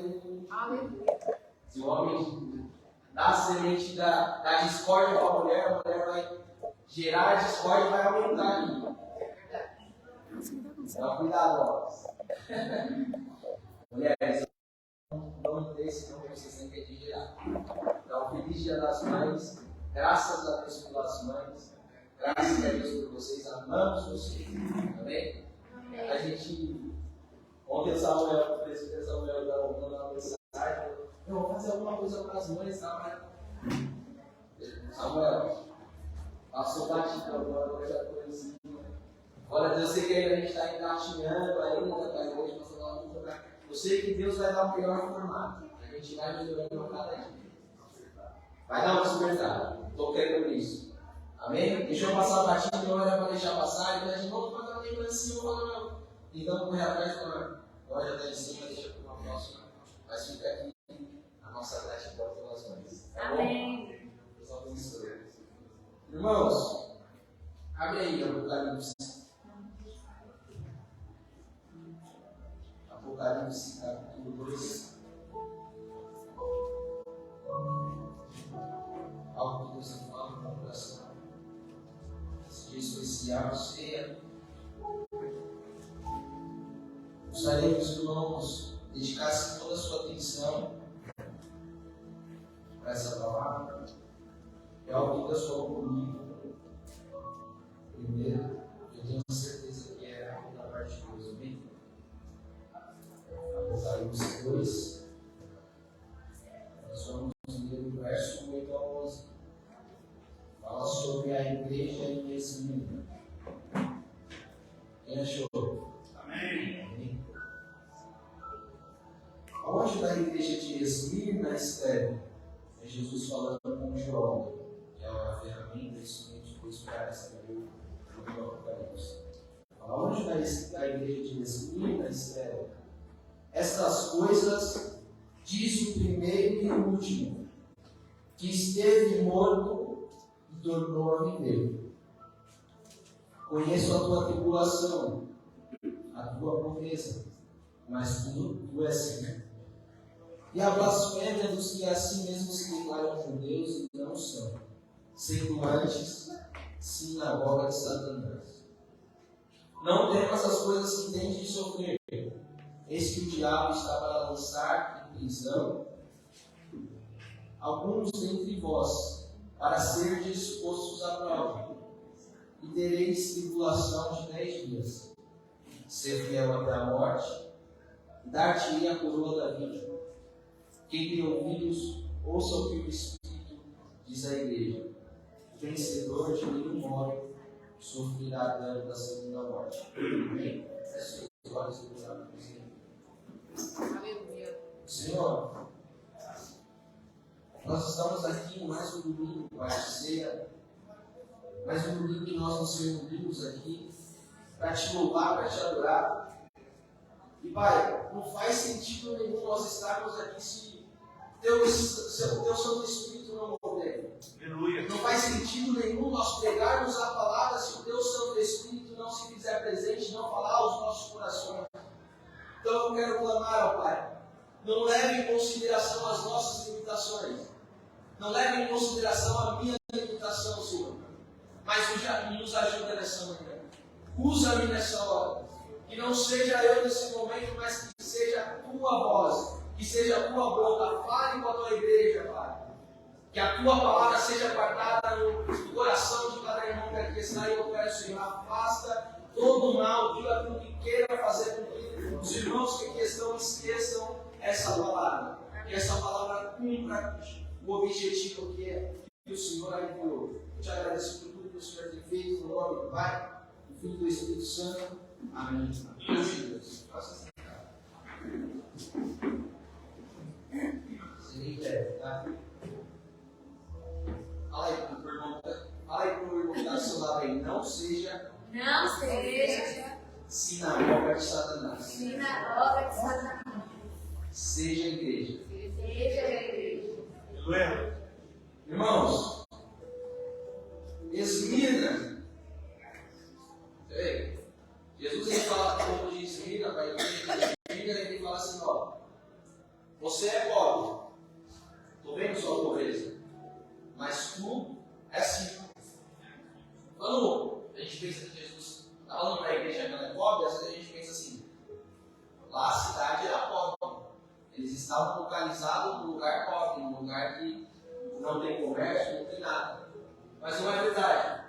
ele. Se o homem dá a semente da discórdia para a mulher vai gerar a discórdia e vai aumentar ali. Então, cuidado, ó. Mulheres, não desse não vocês têm que gerar. Então, feliz Dia das Mães. Graças a Deus pelas mães. Graças a Deus por vocês. Amamos vocês. Amém? A gente. Ontem o Samuel, o presbítero Samuel, mandou uma mensagem. Eu vou fazer alguma coisa para as mães, tá? Samuel, passou batido agora, já conheci. Olha, eu sei que ainda a gente está engatinhando ainda, para a igreja passar lá no lugar. Eu sei que Deus vai dar o melhor formato. A gente vai melhorando a cada dia. Vai dar um despertar. Estou querendo isso. Amém? Deixa eu passar a batida, não era para deixar passar. E de novo, para dar uma lembrancinha, não. Então, correr atrás da agora já está em cima, deixa para uma próxima. Mas fica aqui a nossa gratidão pelas mães. Tá bom? Amém. Deus abençoe. Irmãos, abre aí Apocalipse. Apocalipse, capítulo 2. Algo que Deus está falando no meu coração. Esse dia especial, ceia. Gostaria que os irmãos dedicassem toda a sua atenção para essa palavra. É algo que Deus falou comigo. Primeiro, eu tenho certeza que é algo da parte de Deus. Amém? Apocalipse 2. Nós vamos ler o verso 8 a 11. Fala sobre a igreja em Esmirna. Quem achou? Amém. Aonde da igreja de Esmirna escreve? É Jesus falando com João, que é a ferramenta e instrumento de Deus para escrever o livro do Apocalipse. Aonde da igreja de Esmirna escreve? Estas coisas diz o primeiro e o último, que esteve morto e tornou a viver. Conheço a tua tribulação, a tua pobreza, mas tu és rico. E a blasfêmia dos que assim mesmo se declaram judeus e não são, sendo antes sinagoga de Satanás. Não temas as coisas que tens de sofrer. Eis que o diabo está para lançar em prisão alguns dentre vós, para serdes postos à prova, e tereis tribulação de 10 dias. Ser fiel até a morte, e dar-te-ei a coroa da vida. Quem tem ouvidos, ouça o que o Espírito diz à igreja. O vencedor de nenhum modo sofrerá dano da segunda morte. Amém? Feche os olhos e orar por você. Aleluia. Senhor, nós estamos aqui mais um domingo para a ceia, mais um domingo que nós nos reunimos aqui para te louvar, para te adorar. E Pai, não faz sentido nenhum nós estarmos aqui se Teu Santo Espírito não mover. Não faz sentido nenhum nós pregarmos a palavra se o Teu Santo Espírito não se fizer presente, não falar aos nossos corações. Então eu quero clamar, ó Pai, não leve em consideração as nossas limitações. Não leve em consideração a minha limitação, Senhor. Mas nos ajuda nessa manhã. Usa-me nessa hora. Que não seja eu nesse momento, mas que seja a Tua voz, que seja a Tua boca. Fale com a Tua igreja, Pai. Que a Tua palavra seja guardada no coração de cada irmão que aqui está. E eu peço, Senhor, afasta todo o mal, tudo aquilo que queira fazer com que os irmãos que aqui estão esqueçam essa palavra. Que essa palavra cumpra o objetivo que o Senhor enviou. Eu te agradeço por tudo que o Senhor tem feito, no nome do Pai, do Filho e do Espírito Santo. Amém. Deus. Faça sentar. Serei breve, tá? Fala aí pro irmão que está do seu lado aí. Não seja sinagoga de Satanás. Seja a igreja. Irmãos, Esmirna. Jesus ele fala com o povo de Esmirna, para a igreja de Esmirna, ele fala assim, ó. você é pobre. Estou vendo sua pobreza. Mas tu és rico. Quando a gente pensa que Jesus está falando para a igreja que ela é pobre, às vezes a gente pensa assim, lá a cidade era pobre. Eles estavam localizados num lugar pobre, num lugar que não tem comércio, não tem nada. Mas não é verdade.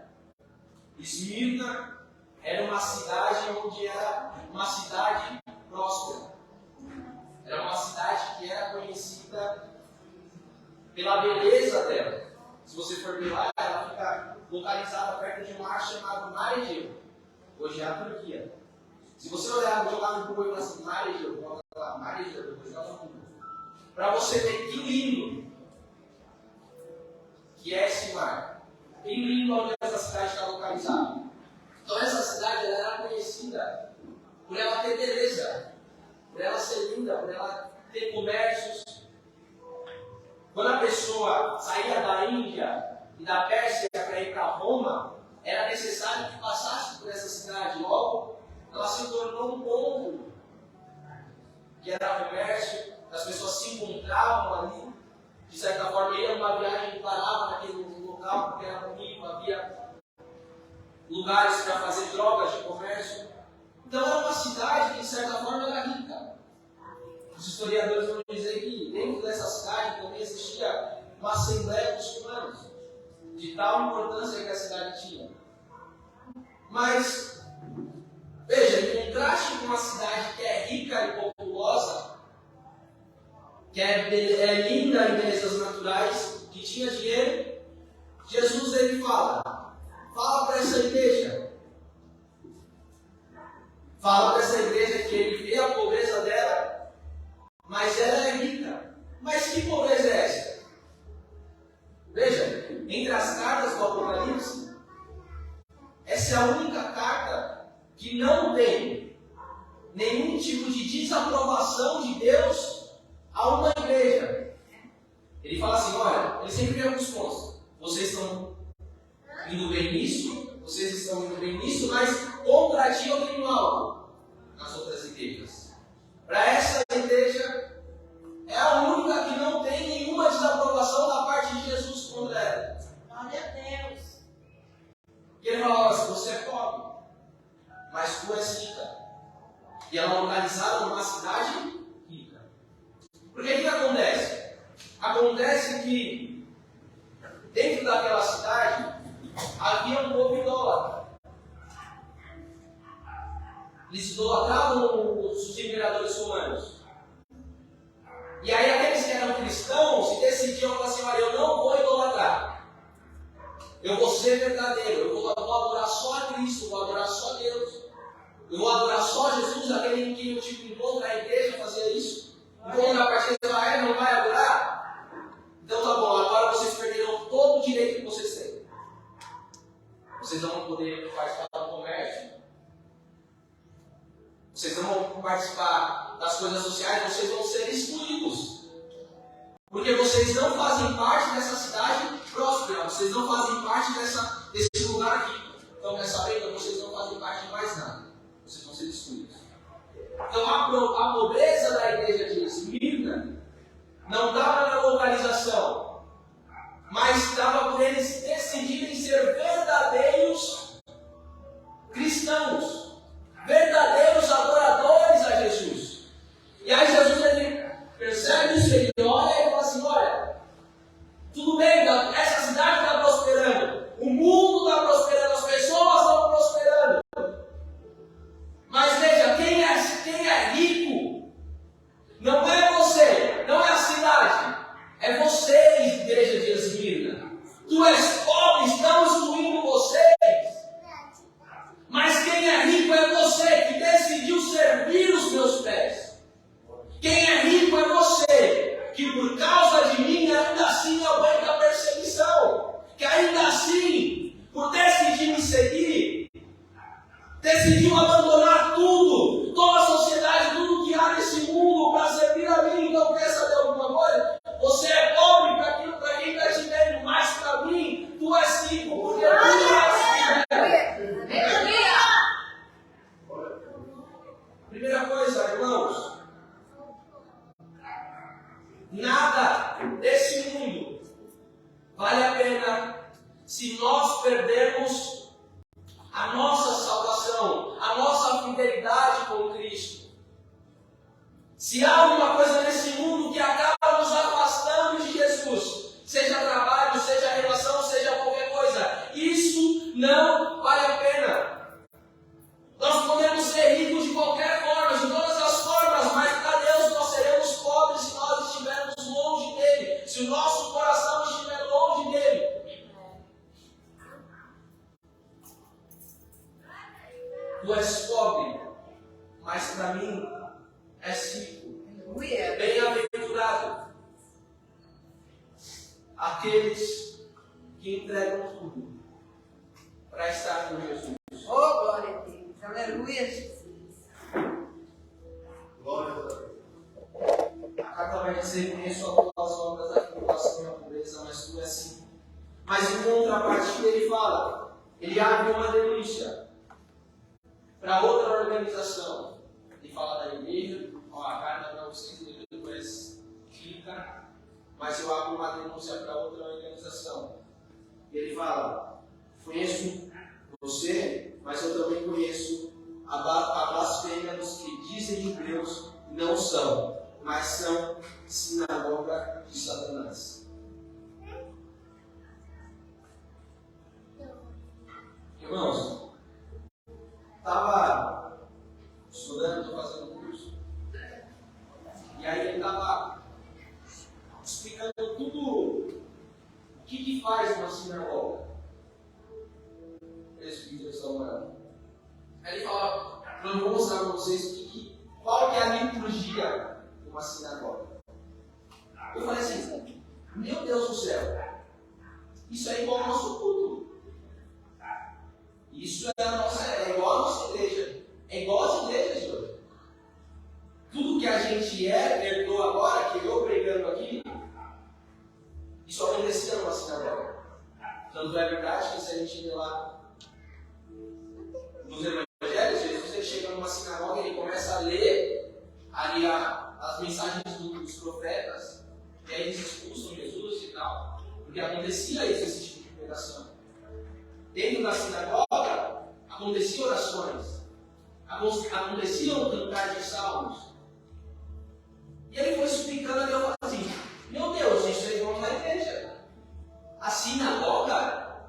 Esmirna era uma cidade onde era uma cidade próspera. Era uma cidade que era conhecida pela beleza dela. Se você for ver lá, ela fica localizada perto de um mar chamado Mar Egeu. Hoje é a Turquia. Se você olhar, jogar no Google e falar assim, Mar Egeu, coloca lá, Mar Egeu, depois joga no Google. Para você ver que lindo que é esse mar. Que lindo onde essa cidade está localizada. Então essa cidade ela era conhecida por ela ter beleza, por ela ser linda, por ela ter comércios. Quando a pessoa saía da Índia e da Pérsia para ir para Roma, era necessário que passasse por essa cidade. Logo, ela se tornou um ponto que era comércio, as pessoas se encontravam ali, de certa forma, ia uma viagem e parava naquele local, porque era bonito, havia lugares para fazer trocas de comércio. Então era uma cidade que, de certa forma, era rica. Os historiadores vão dizer que dentro dessa cidade também existia uma assembleia dos humanos, de tal importância que a cidade tinha. Mas, veja, em contraste com uma cidade que é rica e populosa, que é linda em belezas naturais, que tinha dinheiro, Jesus ele fala para essa igreja. Fala para essa igreja que ele vê a pobreza dela, mas ela é rica. Mas que pobreza é essa? Veja, entre as cartas do Apocalipse, essa é a única carta que não tem nenhum tipo de desaprovação de Deus a uma igreja. Ele fala assim, olha, ele sempre vem alguns pontos. Vocês estão indo bem nisso, mas contra ti eu tenho algo nas outras igrejas. Para essa igreja, é a única que não tem nenhuma desaprovação da parte de Jesus contra ela. Glória a Deus. E ele falava assim, você é pobre, mas tu és rica. E ela é localizada numa cidade rica. Porque o que acontece? Acontece que dentro daquela cidade havia um povo idólatra. Eles idolatravam os imperadores romanos. E aí aqueles que eram cristãos se decidiam falar assim, olha, eu não vou idolatrar. Eu vou ser verdadeiro, eu vou adorar só a Cristo, vou adorar só a Deus. Eu vou adorar só Jesus, aquele em que eu tive encontro na igreja fazer isso. Enquanto a partir de Israel não vai adorar? Então tá bom, agora vocês perderam todo o direito que vocês têm. Vocês não vão poder participar do comércio. Vocês não vão participar das coisas sociais, vocês vão ser excluídos. Porque vocês não fazem parte dessa cidade próspera, vocês não fazem parte desse lugar aqui. Então, nessa briga, vocês não fazem parte de mais nada. Vocês vão ser excluídos. Então, a pobreza da igreja de Esmirna não estava na localização, mas estava por eles decidirem ser verdadeiros cristãos, verdadeiros adoradores a Jesus. E aí Jesus ele percebe isso, ele olha e fala assim, olha, tudo bem, essa cidade está prosperando, o mundo está prosperando, as pessoas estão prosperando. Mas veja, quem é rico não é você, não é a cidade, é você, igreja de Esmirna. Tu és pobre, estão excluindo vocês. Mas quem é rico é você, que decidiu servir os meus pés. Quem é rico é você, que por causa de mim ainda assim aguenta a perseguição. Que ainda assim, por decidir me seguir, decidiu abandonar tudo, toda a sociedade, tudo que há nesse mundo para servir a mim. Então quer saber alguma coisa? Você é pobre para quem está te vendo, mas para mim, tu és rico, porque tu és rico. Primeira coisa, irmãos, Nada desse mundo vale a pena se nós perdermos a nossa salvação, a nossa fidelidade com Cristo. Se há alguma coisa nesse mundo que acaba nos afastando de Jesus, seja trabalho, seja relação, seja qualquer coisa, isso não vale a pena. Nós podemos ser ricos de qualquer forma, de todas as formas, mas para Deus nós seremos pobres se nós estivermos longe dele, se o nosso coração estiver longe dele. Tu és pobre, mas para mim és rico. Bem-aventurado aqueles que entregam tudo para estar com Jesus. Oh, glória a Deus. Aleluia, Jesus. Glória a Deus. A carta vai dizer: conheço as tuas obras, a tribulação e a pobreza, mas tu és assim. Mas em contrapartida ele fala, ele abre uma denúncia para outra organização. Ele fala da igreja, ó, a carta para vocês, depois fica, mas eu abro uma denúncia para outra organização. Ele fala, conheço você, mas eu também conheço a blasfêmia dos que dizem judeus e não são, mas são sinagoga de Satanás. Irmãos, estava estudando, estou fazendo curso, e aí ele estava explicando tudo o que faz uma sinagoga. Presbíteros estão orando. Aí ele fala, eu vou mostrar para vocês qual que é a liturgia de uma sinagoga. Eu falei assim, meu Deus do céu, isso é igual ao nosso culto. Isso é igual a nossa igreja. É igual às igrejas de hoje. Tudo que a gente herdou agora, que eu pregando aqui, isso acontecia numa sinagoga. Tanto é verdade que se a gente vê lá nos evangelhos, Jesus ele chega numa sinagoga e ele começa a ler ali as mensagens dos profetas, e aí eles expulsam Jesus e tal, porque acontecia esse tipo de pregação. Dentro da sinagoga aconteciam orações, aconteciam cantar de salmos. E ele foi explicando e eu falei assim, meu Deus, isso é igual a uma igreja. A sinagoga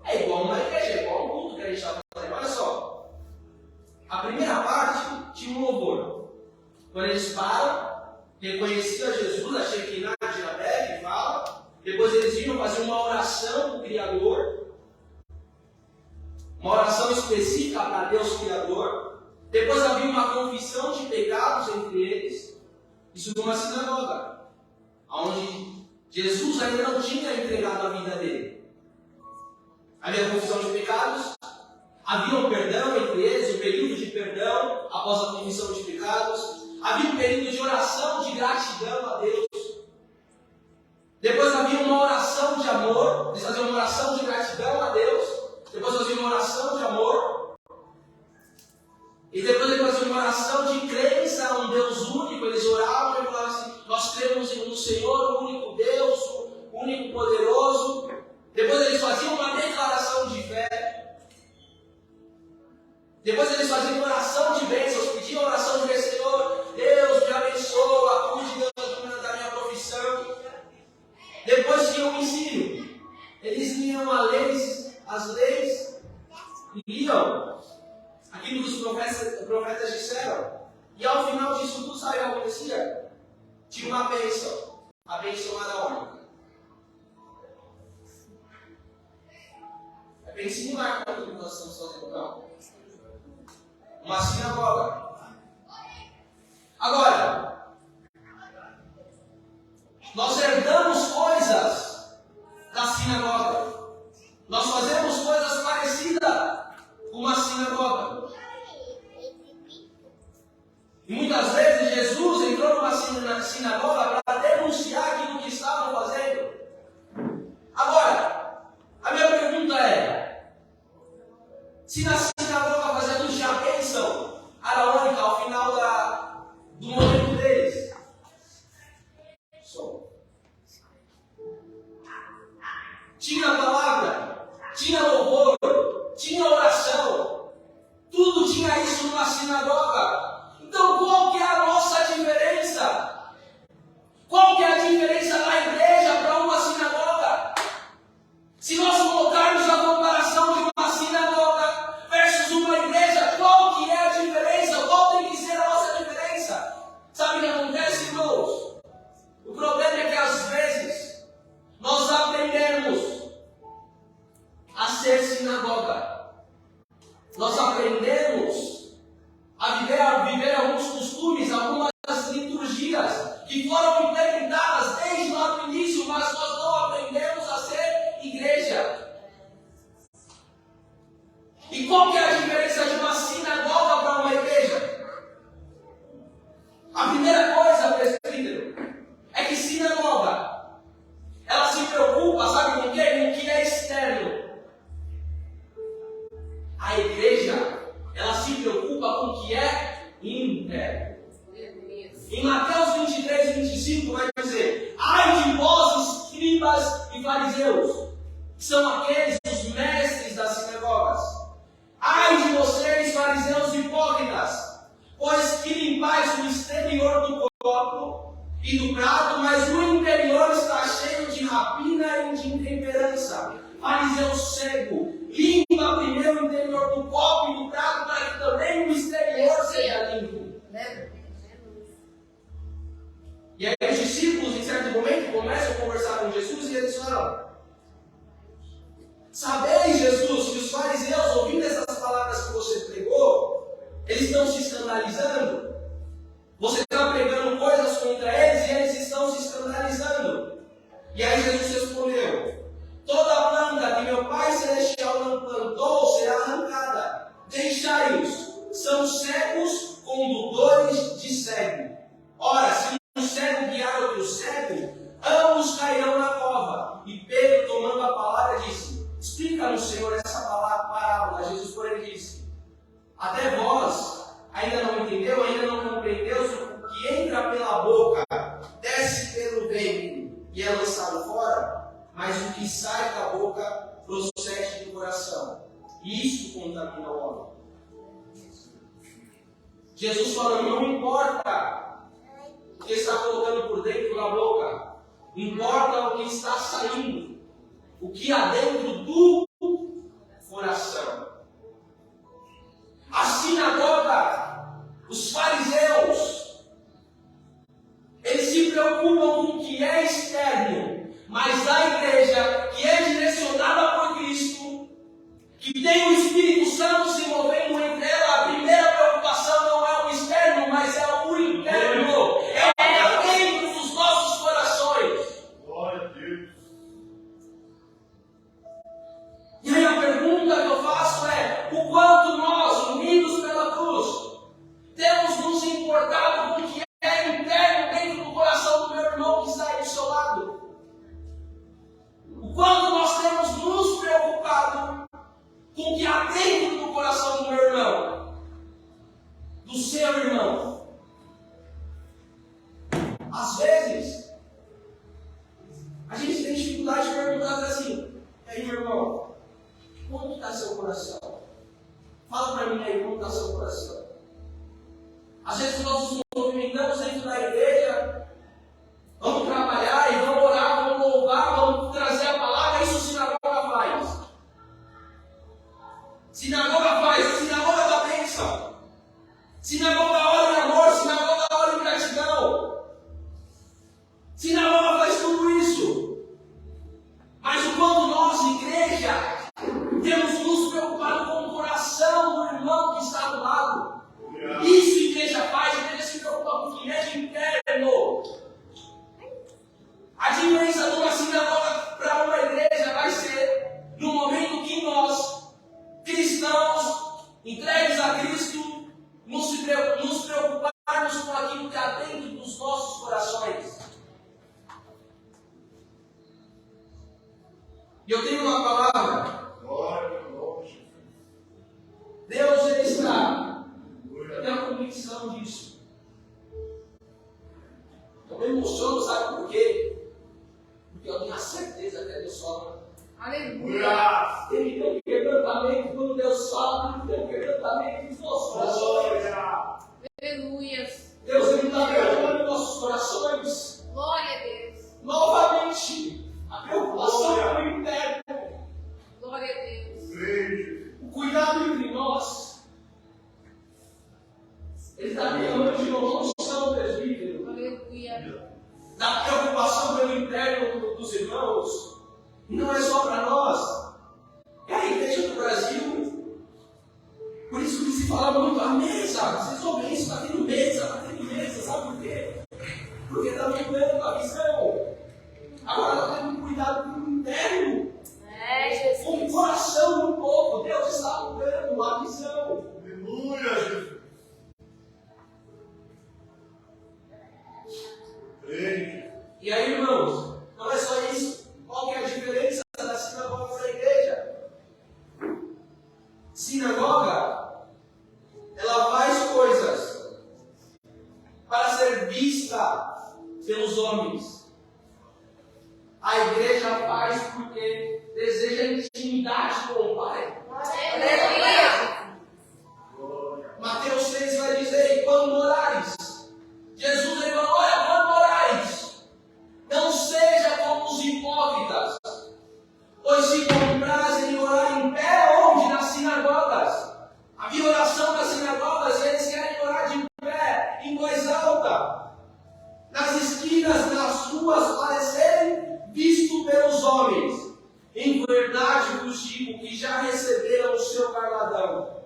é igual a uma igreja, é igual ao culto que a gente está fazendo. Olha só, a primeira parte tinha um louvor. Quando eles param, reconheciam Jesus, a Shekinah de Abel, fala. Depois eles vinham fazer uma oração do Criador. Uma oração específica para Deus Criador. Depois havia uma confissão de pecados entre eles. Isso numa sinagoga, onde Jesus ainda não tinha entregado a vida dele. Havia confissão de pecados, havia um perdão entre eles, um período de perdão após a confissão de pecados. Havia um período de oração, de gratidão a Deus. Depois havia uma oração de amor, eles faziam uma oração de gratidão a Deus. Depois faziam uma oração de amor. E depois eles faziam uma oração de crença a um Deus único. Eles oravam e falavam assim, nós cremos no Senhor, o único Deus, o único poderoso. Depois eles faziam uma declaração de fé. Depois eles faziam uma oração de bênçãos, pediam oração de bênção, Senhor, Deus me abençoa, cuide da minha profissão. Depois tinha um ensino. Eles liam as leis, liam aquilo que os profetas disseram. E ao final disso tudo, sabe o que acontecia? Tinha uma bênção. A bênção araônica. É bem similar com aquilo que nós estamos fazendo, não? Uma sinagoga. Agora, nós herdamos coisas da sinagoga. Nós fazemos coisas parecidas com uma sinagoga. E muitas vezes Jesus entrou numa sinagoga para denunciar aquilo que estavam fazendo. Agora, a minha pergunta é, se na sinagoga fazendo já a bênção araônica ao final do momento deles, o que acontece, irmãos? O problema é que às vezes nós aprendemos a ser sinagoga. Nós aprendemos a viver alguns costumes, algumas liturgias que foram implementadas desde lá no início, mas nós não aprendemos a ser igreja. E qual que é a diferença de uma sinagoga para uma igreja? A primeira coisa, presbítero, é que sinagoga, ela se preocupa, sabe com o quê? Com o que é externo. A igreja, ela se preocupa com o que é interno. Em Mateus 23, 25 vai dizer: ai de vós, escribas e fariseus, que são aqueles os mestres das sinagogas. Ai de vocês, fariseus hipócritas, pois que limpais o exterior do copo e do prato, mas o interior está cheio de rapina e de intemperança. Fariseu cego, limpa primeiro o interior do copo e do prato, para que também o exterior seja limpo. E aí os discípulos, em certo momento, começam a conversar com Jesus e eles falam: sabeis, Jesus, que os fariseus, ouvindo essas palavras que você pregou, eles estão se escandalizando. Você está pregando coisas contra eles e eles estão se escandalizando. E aí Jesus respondeu: toda planta que meu Pai Celestial não plantou será arrancada. Deixai-os, são cegos condutores de cego. Ora, se um cego guiar outro cego, ambos cairão na cova. E Pedro, tomando a palavra, disse: explica-nos, Senhor, essa parábola. Jesus, porém, disse: até vós ainda não entendeu, ainda não compreendeu, o que entra pela boca, desce pelo ventre e é lançado fora, mas o que sai da boca procede do coração. E isso contamina o homem. Jesus falando: não importa o que está colocando por dentro da boca, importa o que está saindo, o que há dentro do coração. A sinagoga, os fariseus, eles se preocupam com o que é externo, mas a igreja, que é direcionada por Cristo, que tem o Espírito Santo se movendo entre ela, a primeira preocupação não é o externo, mas é o interno. É o que há dentro dos nossos corações. Glória a Deus. E aí a pergunta que eu faço é: o quanto nós, unidos pela cruz, temos nos importado com o que é interno dentro do coração do meu irmão que está aí do seu lado? O quanto nós temos nos preocupado com o que há dentro do coração do meu irmão, do seu irmão? Às vezes, a gente tem dificuldade de perguntar assim: e aí, meu irmão, como está seu coração? Fala para mim aí, como está seu coração? Às vezes nós nos movimentamos dentro da igreja, vamos trabalhar e vamos orar, vamos louvar, vamos trazer a palavra. Isso sinagoga faz. Sinagoga faz, a sinagoga da bênção. Sinagoga ora em amor, sinagoga ora em gratidão. Sinagoga faz tudo isso. Mas o quanto nós, igreja, temos nos preocupado com o coração do irmão que está do lado. Isso a igreja faz, a igreja se preocupa com o que é de interno. A diferença de uma sinagoga para uma igreja vai ser no momento que nós, cristãos, entregues a Cristo, nos preocuparmos com aquilo que há dentro dos nossos corações. E eu tenho uma palavra. Deus, Ele está. Eu tenho a convicção disso. Eu me emociono, sabe por quê? Porque eu tenho a certeza que Deus fala. Aleluia. Ele tem um quebrantamento quando Deus fala, ele tem um quebrantamento nos nossos corações. Aleluia. Deus, Ele está quebrantando nossos corações. Glória a Deus. Novamente, a preocupação com o interno. Glória a Deus. O cuidado entre nós. Ele está derramando de uma unção, presbítero. da preocupação pelo interno dos irmãos. E não é só para nós, é a igreja do Brasil. Por isso que se fala muito a mesa. Vocês ouvem isso? Está tendo mesa, sabe por quê? Porque está mudando a visão. Agora nós temos que cuidar do interno. Com o coração do povo, Deus está mudando a visão. Aleluia, Jesus. E aí, irmãos, não é só isso. Qual que é a diferença da sinagoga para a igreja? Sinagoga, ela faz coisas para ser vista pelos homens. A igreja faz porque deseja intimidade com o Pai. Mateus 6 vai dizer: e quando orares, Jesus ele falou: olha, quando orares, não seja como os hipócritas, pois se comprazem em orar em pé, onde? Nas sinagogas. Havia oração nas sinagogas e eles querem orar de pé, em voz alta, nas esquinas, nas ruas, parecerem visto pelos homens. Em verdade vos digo que já receberam o seu galardão.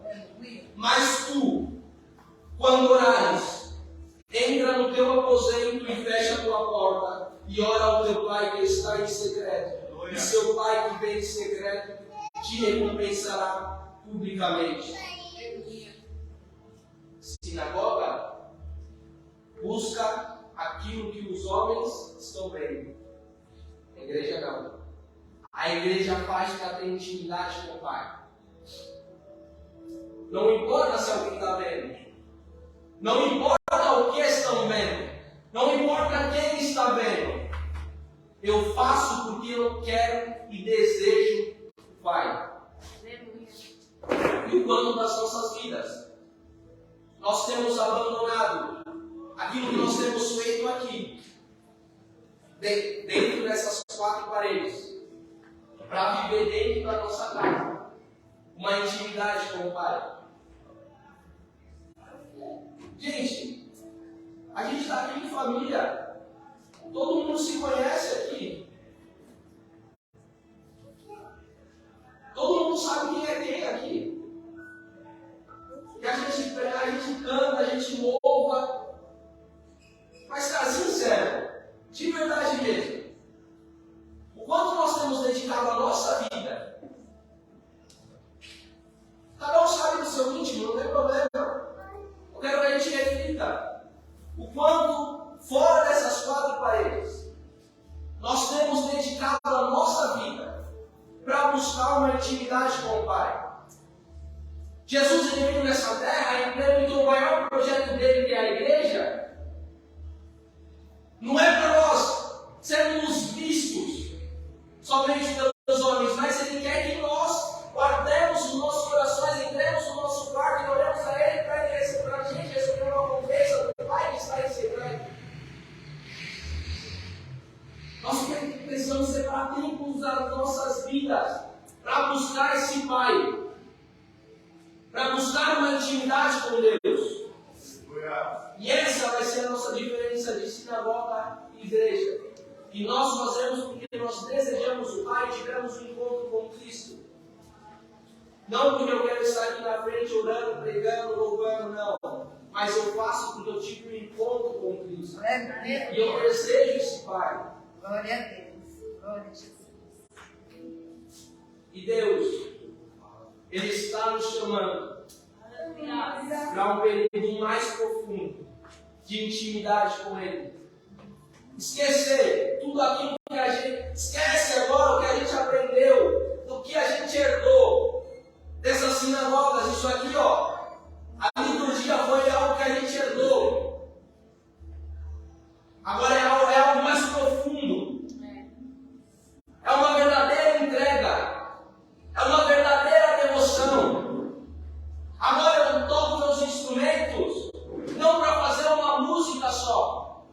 Mas tu, quando orares, entra no teu aposento e fecha a tua porta, e ora ao teu Pai que está em secreto. E seu Pai que vem em secreto te recompensará publicamente. Sinagoga busca aquilo que os homens estão vendo. A igreja não. A igreja faz para ter intimidade com o Pai. Não importa se alguém está vendo. Não importa o que estão vendo. Não importa quem está vendo. Eu faço porque eu quero e desejo o Pai. E o plano das nossas vidas. Nós temos abandonado aquilo que nós temos feito aqui, dentro dessas quatro paredes, para viver dentro da nossa casa uma intimidade com o Pai. Gente, a gente está aqui em família, todo mundo se conhece aqui, todo mundo sabe quem é quem aqui. E a gente canta, a gente louva. Mas, cara, sincero, de verdade mesmo, o quanto nós temos dedicado a nossa vida? Cada um sabe do seu íntimo, não tem problema. Eu quero que a gente reflita o quanto, fora dessas quatro paredes, nós temos dedicado a nossa vida para buscar uma intimidade com o Pai. Jesus ele veio nessa terra, implementou o maior projeto dele, que é a igreja. Não é para nós sermos vistos somente pelos homens, mas ele quer que nós guardemos os nossos corações, entremos no nosso quarto e oremos a ele para a gente receber uma conversa do Pai que está em secreto. Nós precisamos separar tempos das nossas vidas para buscar esse Pai. Para buscar uma intimidade com Deus. E essa vai ser a nossa diferença de sinagoga e igreja. E nós fazemos porque nós desejamos o Pai e tivemos um encontro com Cristo. Não porque eu quero estar aqui na frente orando, pregando, louvando, não. Mas eu faço porque eu tive um encontro com Cristo. E eu desejo esse Pai. Glória a Deus. Glória a Jesus. E Deus, Ele está nos chamando para um período mais profundo de intimidade com Ele. Esquecer tudo aquilo que a gente... Esquece agora o que a gente aprendeu, do que a gente herdou dessas sinagogas. Isso aqui, ó, a liturgia foi algo que a gente herdou. Agora é algo mais profundo. É uma verdadeira entrega. É uma verdadeira devoção. Agora eu toco meus instrumentos, não para fazer uma música só.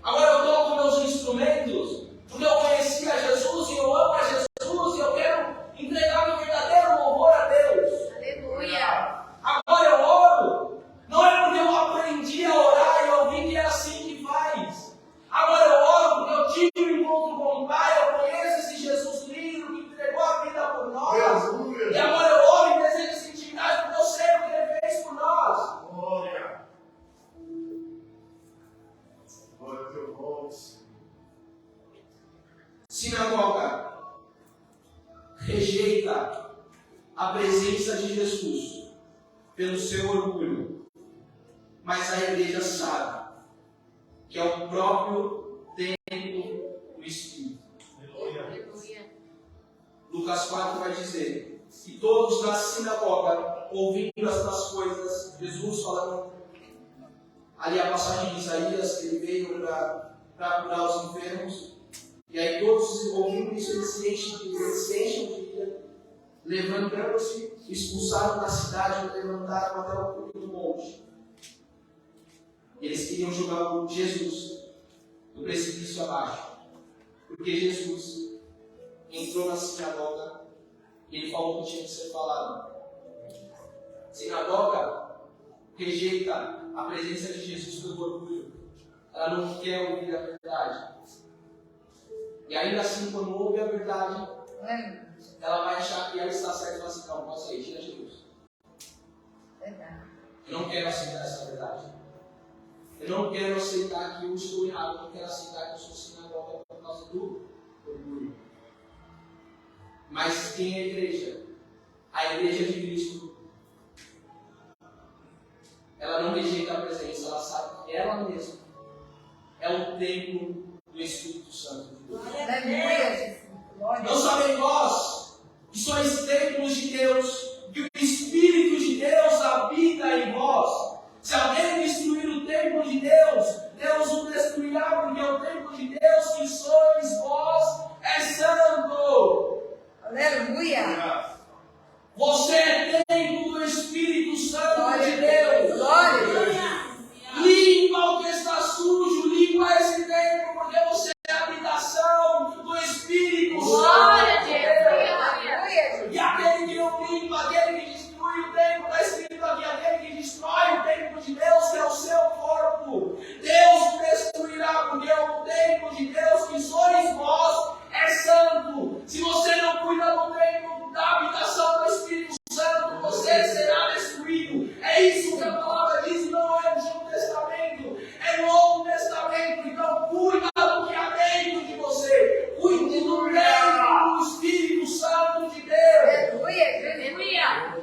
Agora eu toco meus instrumentos porque eu conheci a Jesus e eu amo a Jesus e eu quero entregar meu verdadeiro louvor a Deus. Aleluia. Agora eu oro, não é porque eu aprendi a orar e eu vi que é assim que faz. Sinagoga rejeita a presença de Jesus pelo seu orgulho, mas a igreja sabe que é o próprio templo do Espírito. Aleluia. Lucas 4 vai dizer que todos na sinagoga, ouvindo estas coisas, Jesus falando, ali a passagem de Isaías, que ele veio para curar os enfermos, e aí todos ouvindo isso, eles se enchem de ira, levantando-se, expulsaram da cidade e levantaram até o cume do monte. Eles queriam jogar Jesus do precipício abaixo, porque Jesus entrou na sinagoga e ele falou o que tinha que ser falado. Sinagoga rejeita a presença de Jesus pelo orgulho. Ela não quer ouvir a verdade. E ainda assim, quando ouve a verdade, ela vai achar que ela está certa e fala assim, não, posso ir, tira Jesus. Eu não quero aceitar essa verdade. Eu não quero aceitar que eu estou errado. Eu não quero aceitar que eu sou sinagoga por causa do orgulho. Mas quem é a igreja? A igreja de Cristo, ela não rejeita a presença, ela sabe que ela mesma é o templo do Espírito Santo de Deus. Não sabem vós que sois templos de Deus, que o Espírito de Deus habita em vós. Se alguém destruir o templo de Deus, Deus o destruirá, porque o templo de Deus que sois vós é santo. Aleluia! Você é templo do Espírito Santo de Deus. Glória! Limpa o que está sujo, limpa esse templo, porque você é a habitação do Espírito Glória a Santo de Deus. Deus. E aquele que não limpa, aquele que destrui o templo, está escrito aqui, aquele que destrói o templo de Deus, que é o seu corpo, Deus o destruirá, porque o templo de Deus que sois vós é santo. Se você não cuida do templo, da habitação do Espírito Santo, você será destruído. É isso que a palavra diz, não é no Antigo Testamento, é no Novo Testamento. Então cuida do que há dentro de você, cuide do templo do Espírito Santo de Deus. Aleluia.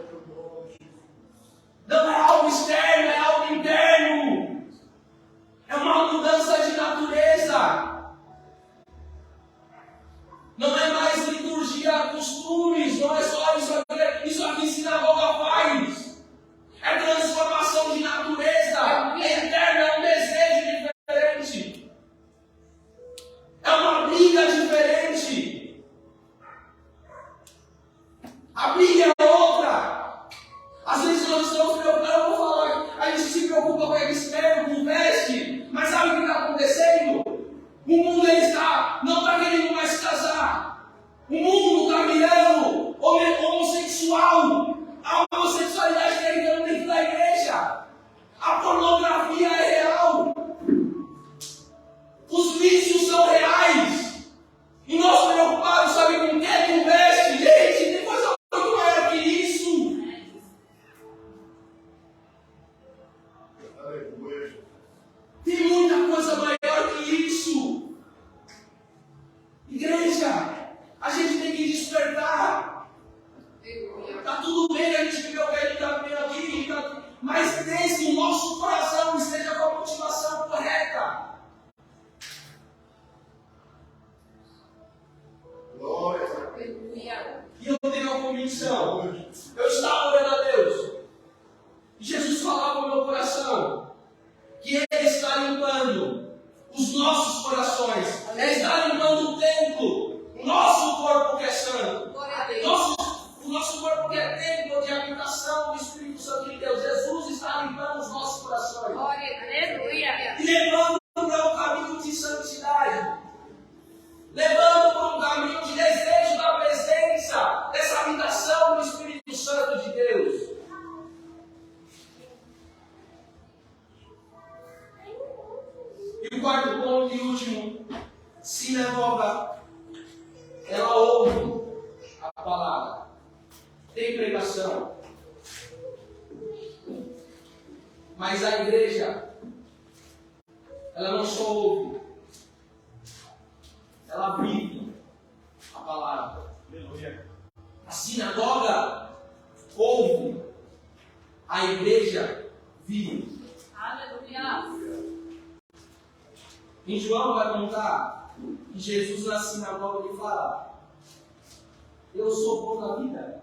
Não é algo externo, é algo interno. É uma mudança de natureza. Não é mais liturgia, costumes, não é só isso aqui sinagoga faz. É transformação de natureza. É interno, é um desejo diferente. É uma briga diferente. A briga é outra. Às vezes nós estamos preocupados, eu vou falar, a gente se preocupa com o externo, com o veste, mas sabe o que está acontecendo? O mundo não está querendo mais casar. O mundo está virando homossexual. A homossexualidade está entrando dentro da igreja. A pornografia é real. Os vícios são reais. E nós preocupados, sabe com o que? Com veste. Gente, tem coisa muito maior que isso. Tem muita coisa maior que isso. Igreja, a gente tem que despertar. Está tudo bem, a gente viveu bem, está bem aqui, mas desde o nosso coração esteja com a motivação correta. Aleluia. E eu tenho a convicção. Eu estava orando a Deus. E Jesus falava no meu coração que Ele está limpando os nossos corações. Ele está limpando o templo, o nosso corpo que é santo. Glória a Deus. O nosso corpo que é templo de habitação do Espírito Santo de Deus. Jesus está limpando os nossos corações. Glória a Deus. Aleluia. E levando para um caminho de santidade. Levando para um caminho de desejo da presença, dessa habitação do Espírito Santo de Deus. E o quarto ponto e último, sinagoga, ela ouve a palavra, tem pregação, mas a igreja, ela não só ouve, ela vive a palavra. A sinagoga ouve, a igreja vive. Aleluia. Em João vai contar que Jesus na sinagoga lhe fala: eu sou o pão da vida.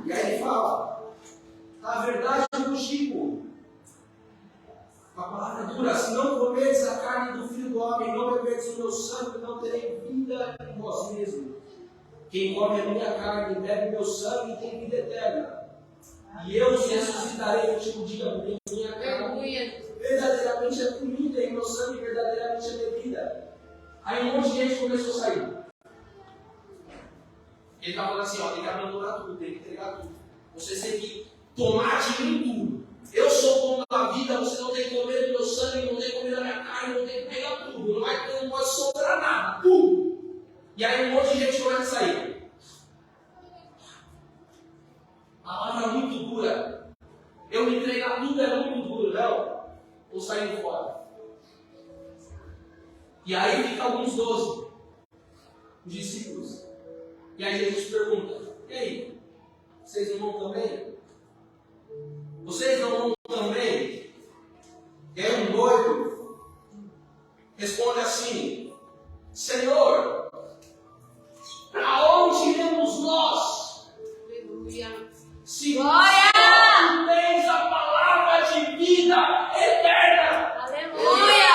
E aí ele fala: a verdade eu vos digo, a palavra dura, se não comerdes a carne do Filho do Homem, não beberdes o meu sangue, não terei vida em vós mesmos. Quem come a minha carne e bebe o meu sangue tem vida eterna. E eu os ressuscitarei no último dia, porque minha carne verdadeiramente é comida e meu sangue verdadeiramente é bebida. Aí um monte de gente começou a sair. Ele está falando assim, ó, tem que abandonar tudo, tem que entregar tudo. Você tem que tomar de mim tudo. Eu sou o pão da vida, você não tem que comer do meu sangue, não tem que comer da minha carne, não tem que pegar tudo. Não pode sobrar nada, tudo. E aí um monte de gente começa a sair. A palavra é muito dura. Eu me entregar tudo é muito duro, não? Ou saindo fora. E aí fica alguns 12, os discípulos. E aí Jesus pergunta: e aí, vocês não vão também? Vocês não vão também? E aí um doido responde assim: Senhor, para onde iremos nós? Aleluia. Se Glória! tu tens a palavra de vida eterna. Aleluia.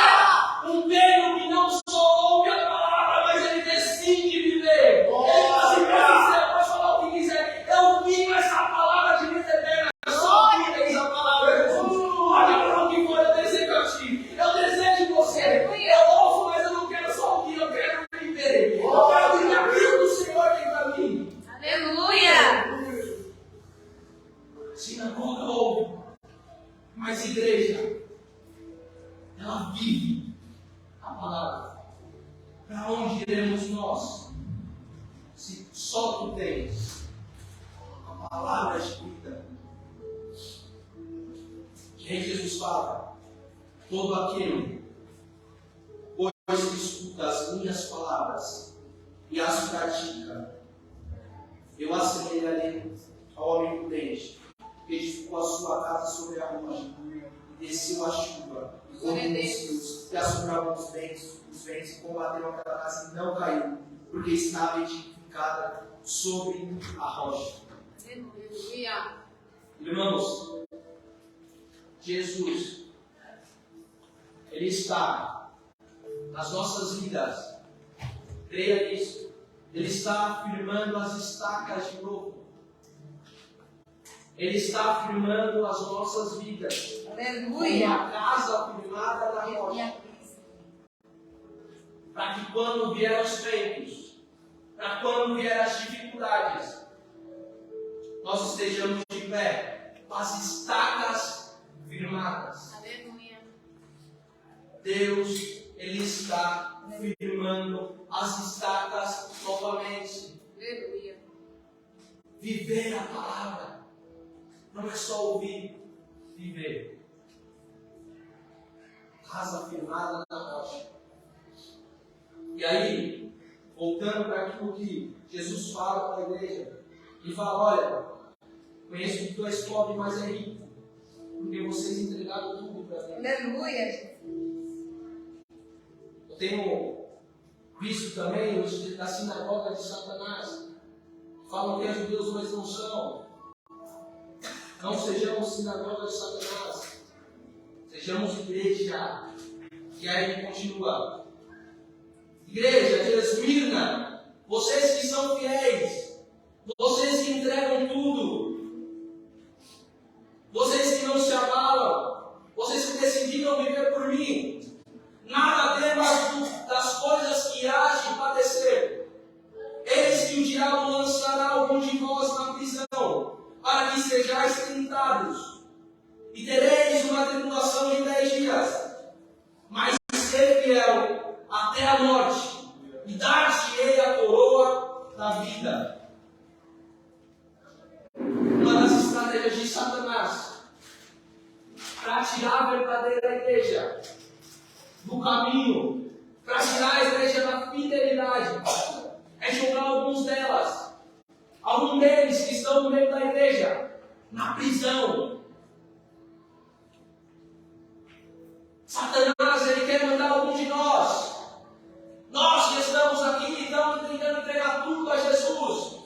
Um velho que não só ouve a palavra, mas ele decide viver. Ele se quiser, pode falar o que quiser. Eu vivo essa palavra de vida eterna. Só tu tens a palavra de Jesus. Pode falar o que for, eu desejo a ti. Eu desejo de você. Eu ouço, mas eu não quero só ouvir, eu quero viver. Eu quero viver aquilo que o Senhor tem para mim. Aleluia. Sinagoga ouve, mas igreja, ela vive a palavra. Para onde iremos nós? Se só tu tens a palavra escrita. E aí Jesus fala: todo aquele, pois que escuta as minhas palavras e as pratica, eu assemelharei ao homem prudente, que edificou a sua casa sobre a rocha, e desceu a chuva, e correu os rios, e assombravam os ventos, e combateram aquela casa e não caiu, porque estava edificada sobre a rocha. Aleluia. Irmãos, Jesus, Ele está nas nossas vidas. Creia nisso. Ele está firmando as estacas de novo. Ele está firmando as nossas vidas. Aleluia. Uma casa firmada na rocha. Para que quando vier os ventos, para quando vier as dificuldades, nós estejamos de pé, com as estacas firmadas. Aleluia. Deus, Ele está firmando as estacas novamente. Aleluia. Viver a palavra não é só ouvir, viver. Casa firmada na rocha. E aí, voltando para aquilo que Jesus fala para a igreja, Ele fala: olha, conheço que tu és pobre, mas é rico, porque vocês entregaram tudo para mim. Aleluia. Eu tenho visto também os da sinagoga de Satanás, falam que é judeus, mas não são. Não sejamos sinagoga de Satanás, sejamos igreja. E aí ele continua: igreja de Esmirna, vocês que são fiéis, vocês que entregam tudo, vocês que não se abalam, vocês que decidiram viver por mim, nada temas das coisas que há de padecer. Eis que o diabo lançará algum de vós na prisão, para que sejais tentados, e tereis uma tribulação de 10 dias. Mas ser fiel até a morte, e dar-te-ei a coroa da vida. Uma das estratégias de Satanás para tirar a verdadeira igreja do caminho para tirar a igreja da fidelidade, é jogar alguns delas, alguns deles que estão no meio da igreja, na prisão. Satanás, ele quer mandar algum de nós que estamos aqui e estamos tentando entregar tudo a Jesus,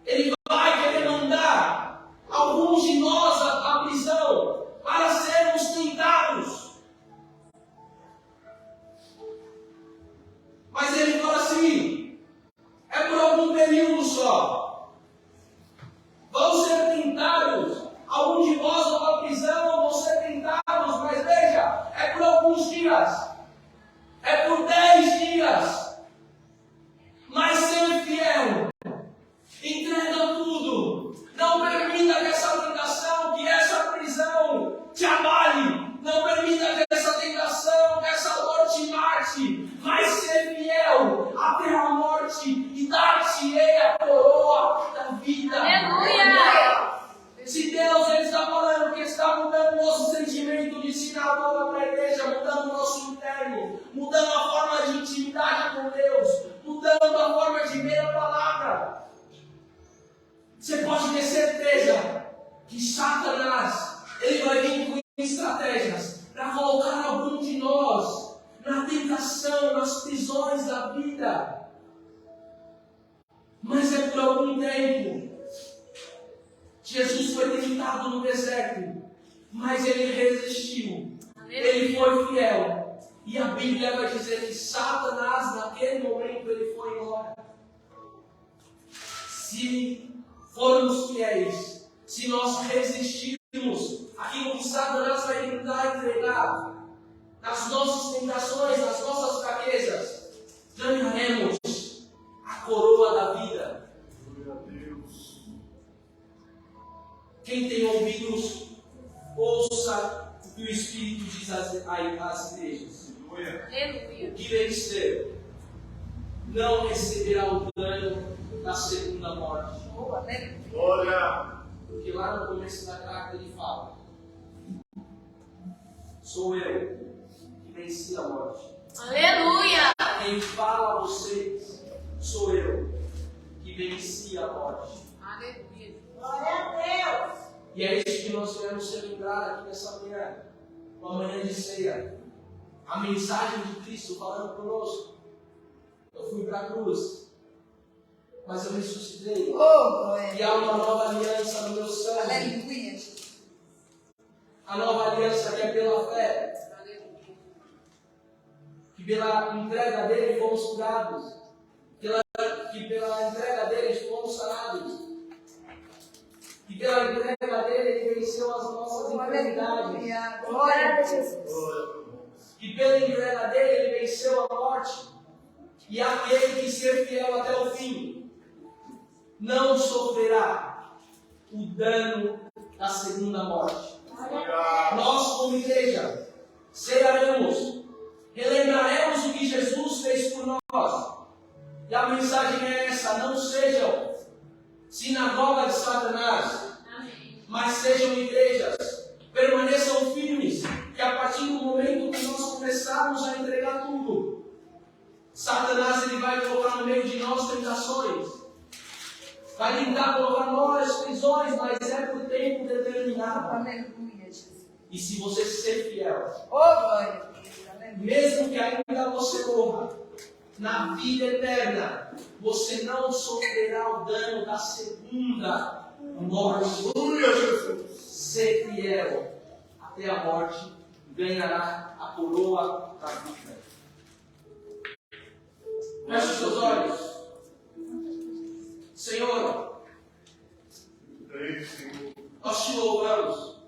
ele vai querer mandar alguns de nós à prisão para sermos tentados. Mas ele fala assim, é por algum período só. Vão ser tentados, alguns de vós vão à prisão, vão ser tentados, mas veja, é por alguns dias, é por 10 dias. Mas ser fiel, entrega tudo, não permita que essa tentação, que essa prisão te abale, não permita que essa tentação, que essa dor te mate, mas ser fiel até a morte e dar-te-ei a coroa da vida. Aleluia! Se Deus ele está falando que está mudando o nosso sentimento de sinagoga para a igreja, mudando o nosso interno, mudando a forma de intimidade com Deus, mudando a forma de ver a palavra, você pode ter certeza que Satanás ele vai vir com estratégias para colocar algum de nós na tentação, nas prisões da vida. Mas é por algum tempo. Jesus foi tentado no deserto, mas ele resistiu. Ele foi fiel. E a Bíblia vai dizer que Satanás, naquele momento, ele foi embora. Se formos fiéis, se nós resistirmos aquilo que Satanás vai tentar entregar, nas nossas tentações, nas nossas fraquezas, ganharemos a coroa da vida. Quem tem ouvidos, ouça o que o Espírito diz às igrejas. Aleluia! O que vencer não receberá o dano da segunda morte. Glória! Porque lá no começo da carta ele fala: sou eu que venci a morte. Aleluia! Quem fala a vocês, sou eu que venci a morte. Aleluia! Glória a Deus! E é isso que nós queremos ser lembrados aqui nessa manhã, uma manhã de ceia. A mensagem de Cristo falando conosco. Eu fui para a cruz, mas eu ressuscitei. Oh, glória! E há uma nova aliança no meu sangue. Aleluia! A nova aliança que é pela fé. Aleluia! Que pela entrega dele fomos curados. Que pela entrega dele fomos sanados. Que pela entrega dele ele venceu as nossas enfermidades. Aleluia! Glória a Jesus! Que pela entrega dele ele venceu a morte. E aquele que ser fiel até o fim não sofrerá o dano da segunda morte. Nós, como igreja, cearemos, relembraremos o que Jesus fez por nós. E a mensagem é essa: não sejam sinagoga de Satanás, mas sejam igrejas. Permaneçam firmes, que a partir do momento que nós começarmos a entregar tudo, Satanás ele vai colocar no meio de nós tentações, vai tentar colocar nós prisões, mas é por tempo determinado. Aleluia, Jesus! E se você ser fiel, Oh, glória a Deus! Aleluia! mesmo que ainda você morra, na vida eterna, você não sofrerá o dano da segunda morte. Aleluia, Jesus! Ser fiel até a morte, ganhará a coroa da vida. Feche os seus olhos. Senhor, nós te louvamos.